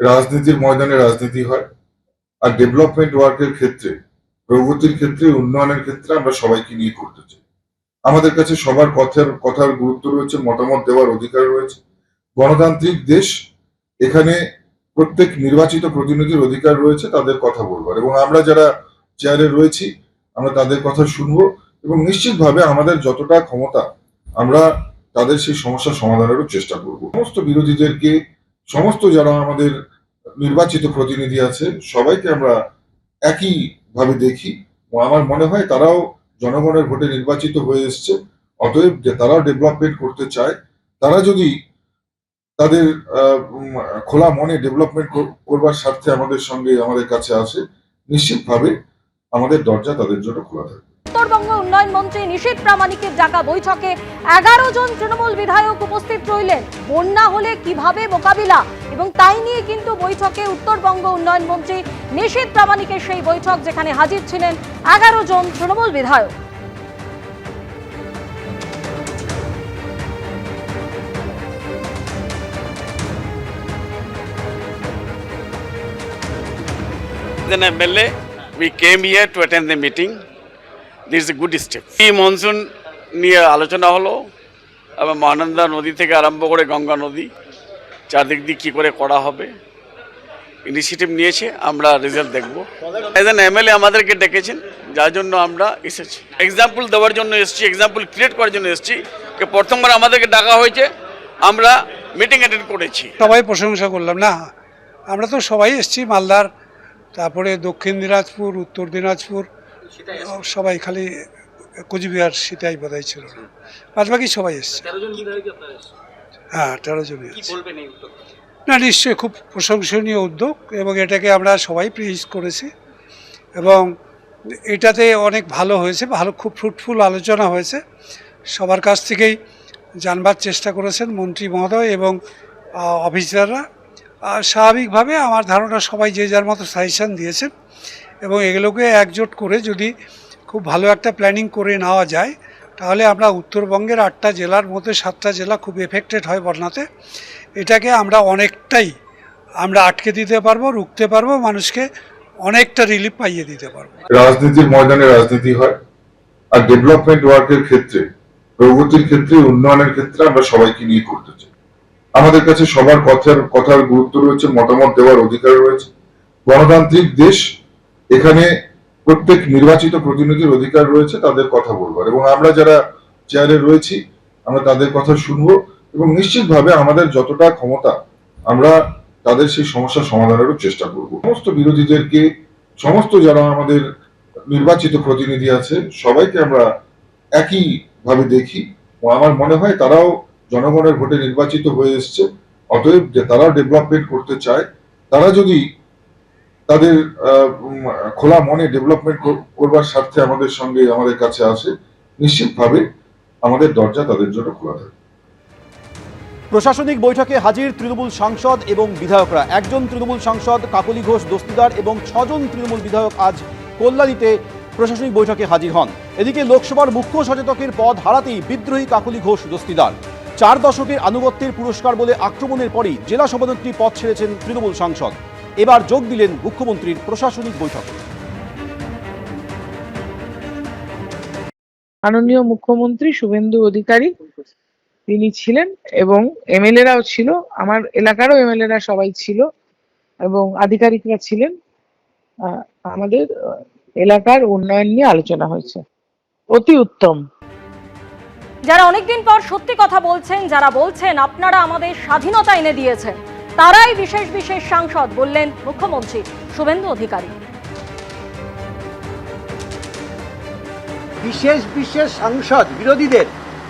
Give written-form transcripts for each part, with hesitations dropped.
রাজনীতির ময়দানে রাজনীতি হয়, আর ডেভেলপমেন্ট ওয়ার্কের ক্ষেত্রে, প্রগতির ক্ষেত্রে, উন্নয়নের ক্ষেত্রে আমরা সবাইকে নিয়ে করতে চাই। আমাদের কাছে সবার কথার গুরুত্ব রয়েছে, মতামত দেওয়ার অধিকার রয়েছে। গণতান্ত্রিক দেশ, এখানে প্রত্যেক নির্বাচিত প্রতিনিধির অধিকার রয়েছে তাদের কথা বলবার, এবং আমরা যারা চেয়ারে রয়েছি আমরা তাদের কথা শুনবো, এবং নিশ্চিতভাবে আমাদের যতটা ক্ষমতা আমরা তাদের সেই সমস্যা সমাধানেরও চেষ্টা করব। সমস্ত বিরোধীদেরকে, সমস্ত যারা আমাদের নির্বাচিত প্রতিনিধি আছে, সবাইকে আমরা একই ভাবে দেখি। আমার মনে হয় তারাও জনগণের ভোটে নির্বাচিত হয়ে এসছে, অতএব যে তারাও ডেভেলপমেন্ট করতে চায়। তারা যদি তাদের খোলা মনে ডেভেলপমেন্ট করবার স্বার্থে আমাদের সঙ্গে আমাদের কাছে আসে, নিশ্চিতভাবে আমাদের দরজা তাদের জন্য খোলা থাকবে। উত্তরবঙ্গ উন্নয়ন মন্ত্রী নিশীথ প্রামাণিকের ডাকা বৈঠকে 11 জন তৃণমূল বিধায়ক উপস্থিত রইলেন। বন্যা হলে কিভাবে মোকাবিলা এবং তাই নিয়ে কিন্তু বৈঠকে উত্তরবঙ্গ উন্নয়ন মন্ত্রী নিশীথ প্রামাণিকের সেই বৈঠক, যেখানে হাজির ছিলেন 11 জন তৃণমূল বিধায়ক। As an MLA, we came here to attend the meeting. This is a good step. এই মনসুন নিয়ে আলোচনা হলো এবং মহানন্দা নদী থেকে আরম্ভ করে গঙ্গা নদী চারদিক দিয়ে কী করে করা হবে ইনিশিয়েটিভ নিয়েছে। আমরা রেজাল্ট দেখব। অ্যাজ অ্যান MLA আমাদেরকে ডেকেছেন, যার জন্য আমরা এসেছি। এক্সাম্পল দেওয়ার জন্য এসেছি, এক্সাম্পল ক্রিয়েট করার জন্য এসেছি। প্রথমবার আমাদেরকে ডাকা হয়েছে, আমরা মিটিং অ্যাটেন্ড করেছি। সবাই প্রশংসা করলাম না, আমরা তো সবাই এসেছি, মালদার, তারপরে দক্ষিণ দিনাজপুর, উত্তর দিনাজপুর, সবাই, খালি কোচবিহার সেটাই বোধহয় ছিল, বাদবাকি সবাই এসছে। হ্যাঁ, 13 জন না, নিশ্চয়ই খুব প্রশংসনীয় উদ্যোগ, এবং এটাকে আমরা সবাই প্রেজ করেছি, এবং এটাতে অনেক ভালো হয়েছে, খুব ফ্রুটফুল আলোচনা হয়েছে। সবার কাছ থেকেই জানবার চেষ্টা করেছেন মন্ত্রী মহোদয় এবং অফিসাররা। স্বাভাবিকভাবে আমার ধারণা সবাই যে যার মতো সাজেশন দিয়েছেন, এবং এগুলোকে একজোট করে যদি খুব ভালো একটা প্ল্যানিং করে নেওয়া যায়, তাহলে আমরা উত্তরবঙ্গের 8টা জেলার মধ্যে 7টা জেলা খুব এফেক্টেড হয় বন্যাতে। এটাকে আমরা অনেকটাই আটকে দিতে পারবো, রুখতে পারবো, মানুষকে অনেকটা রিলিফ পাইয়ে দিতে পারবো। রাজনীতির ময়দানে রাজনীতি হয়, আর ডেভেলপমেন্ট ওয়ার্কের ক্ষেত্রে, প্রগতির ক্ষেত্রে, উন্নয়নের ক্ষেত্রে আমরা সবাইকে নিয়ে করতে চাই। আমাদের কাছে সবার কথার গুরুত্ব রয়েছে, মতামত দেওয়ার অধিকার রয়েছে। গণতান্ত্রিক দেশ, এখানে প্রত্যেক নির্বাচিত প্রতিনিধির অধিকার রয়েছে তাদের কথা বলবার, এবং আমরা যারা চেয়ারে রয়েছি আমরা তাদের কথা শুনবো, এবং নিশ্চিতভাবে আমাদের যতটা ক্ষমতা আমরা তাদের সেই সমস্যা সমাধানেরও চেষ্টা করব। সমস্ত বিরোধীদেরকে, সমস্ত যারা আমাদের নির্বাচিত প্রতিনিধি আছে, সবাইকে আমরা একই ভাবে দেখি। আমার মনে হয় তারাও জনগণের ভোটে নির্বাচিত হয়ে এসছে, অতএব যে তারাও ডেভেলপমেন্ট করতে চায়। তারা যদি তাদের খোলা মনে ডেভেলপমেন্ট করবার স্বার্থে আমাদের সঙ্গে আমাদের কাছে আসে, নিশ্চিতভাবে আমাদের দরজা তাদের জন্য খোলা থাকবে। প্রশাসনিক বৈঠকে হাজির তৃণমূল সাংসদ এবং বিধায়করা। 1 জন তৃণমূল সাংসদ কাকলি ঘোষ দস্তিদার এবং 6 জন তৃণমূল বিধায়ক আজ কল্যাণীতে প্রশাসনিক বৈঠকে হাজির হন। এদিকে লোকসভার মুখ্য সচেতকের পদ হারাতেই বিদ্রোহী কাকলি ঘোষ দস্তিদার। 4 দশকের আনুগত্যের পুরস্কার বলে আক্রমণের পরই জেলা সভানেত্রী পদ ছেড়েছেন তৃণমূল সাংসদ। এবার যোগ দিলেন মুখ্যমন্ত্রীর প্রশাসনিক বৈঠকে। মাননীয় মুখ্যমন্ত্রী শুভেন্দু অধিকারী তিনি ছিলেন, এবং MLA-রাও ছিল, আমার এলাকারও MLA-রা সবাই ছিল, এবং আধিকারিকরা ছিলেন। আমাদের এলাকার উন্নয়ন নিয়ে আলোচনা হয়েছে, অতি উত্তম। যারা অনেকদিন পর সত্যি কথা বলছেন, যারা বলছেন আপনারা আমাদের স্বাধীনতা এনে দিয়েছেন, তারাই বিশেষ বিশেষ সাংসদ, বললেন মুখ্যমন্ত্রী শুভেন্দু অধিকারী। বিশেষ বিশেষ সাংসদ বিরোধীদের,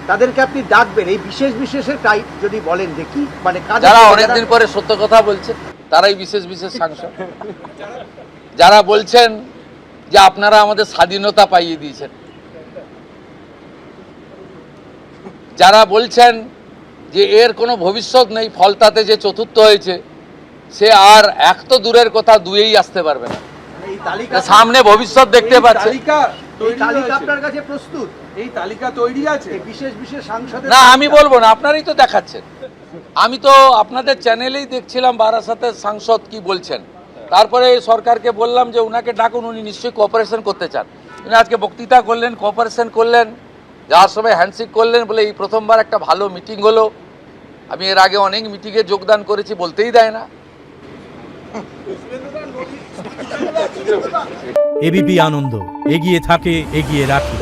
তাদেরকে আপনি ডাকবেন, এই বিশেষ বিশেষের টাইপ যদি বলেন দেখি, মানে যারা অনেকদিন পরে সত্য কথা বলছেন তারাই বিশেষ বিশেষ সাংসদ। যারা বলছেন যে আপনারা আমাদের স্বাধীনতা পাইয়ে দিয়েছেন, যারা বলছেন যে এর কোনো ভবিষ্যৎ নেই, ফলতাতে যে চতুর্থ হয়েছে সে আর এক তো দূরের কথা, দুয়েই আসতে পারবে না, সামনে ভবিষ্যৎ দেখতে পাচ্ছে। আপনার কাছে প্রস্তুত, এই তালিকা তৈরি আছে বিশেষ বিশেষ সাংসদ? না, আমি বলবো না, আপনারাই তো দেখাচ্ছেন। আমি তো আপনাদের চ্যানেলেই দেখছিলাম বারাসাতের সাংসদ কি বলছেন, তারপরে সরকারকে বললাম যে উনাকে ডাকুন, উনি নিশ্চয়ই কোঅপারেশন করতে চান। উনি আজকে বক্তৃতা করলেন, কোঅপারেশন করলেন, যাওয়ার সময় হ্যান্ডশেক করলেন, বলে এই প্রথমবার একটা ভালো মিটিং হলো। আমি এর আগে অনেক মিটিংয়ে যোগদান করেছি, বলতেই দেয় না। এবিপি আনন্দ, এগিয়ে থাকে, এগিয়ে রাখে।